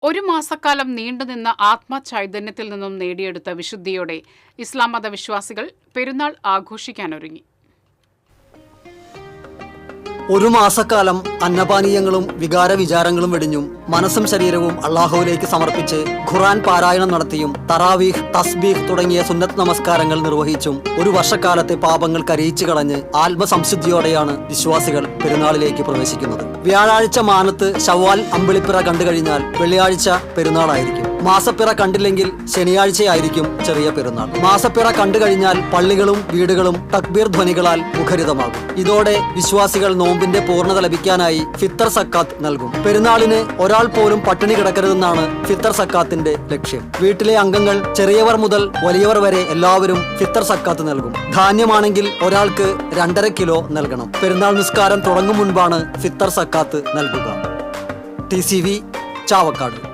ഒരു മാസക്കാലം നീണ്ടുനിന്ന ആത്മചൈതന്യത്തിൽ നിന്നും നേടിയെടുത്ത വിശുദ്ധിയോടെ ഇസ്ലാം മതവിശ്വാസികൾ പെരുന്നാൾ ആഘോഷിക്കാനൊരുങ്ങി. ഒരു മാസക്കാലം അന്നപാനീയങ്ങളും വികാരവിചാരങ്ങളും വെടിഞ്ഞും മനസ്സും ശരീരവും അള്ളാഹുവിലേക്ക് സമർപ്പിച്ച് ഖുർആൻ പാരായണം നടത്തിയും തറാവീഹ്, തസ്ബീഹ് തുടങ്ങിയ സുന്നത്ത് നമസ്കാരങ്ങൾ നിർവഹിച്ചും ഒരു വർഷക്കാലത്തെ പാപങ്ങൾ കരയിച്ചു കളഞ്ഞ് ആത്മസംശുദ്ധിയോടെയാണ് വിശ്വാസികൾ പെരുന്നാളിലേക്ക് പ്രവേശിക്കുന്നത്. വ്യാഴാഴ്ച മാനത്ത് ശവ്വാൽ അമ്പിളിപ്പിറ കണ്ടു കഴിഞ്ഞാൽ വെള്ളിയാഴ്ച പെരുന്നാളായിരിക്കും. മാസപ്പിറ കണ്ടില്ലെങ്കിൽ ശനിയാഴ്ചയായിരിക്കും ചെറിയ പെരുന്നാൾ. മാസപ്പിറ കണ്ടു കഴിഞ്ഞാൽ പള്ളികളും വീടുകളും തക്ബീർ ധ്വനികളാൽ മുഖരിതമാകും. ഇതോടെ വിശ്വാസികൾ നോമ്പിന്റെ പൂർണ്ണത ലഭിക്കാനായി ഫിത്തർ സക്കാത്ത് നൽകും. പെരുന്നാളിന് ഒരാൾ പോലും പട്ടിണി കിടക്കരുതെന്നാണ് ഫിത്തർ സക്കാത്തിന്റെ ലക്ഷ്യം. വീട്ടിലെ അംഗങ്ങൾ ചെറിയവർ മുതൽ വലിയവർ വരെ എല്ലാവരും ഫിത്തർ സക്കാത്ത് നൽകും. ധാന്യമാണെങ്കിൽ ഒരാൾക്ക് 2.5 കിലോ നൽകണം. പെരുന്നാൾ നിസ്കാരം തുടങ്ങും മുൻപാണ് ഫിത്തർ സക്കാത്ത് നൽകുക. TCV ചാവക്കാട്.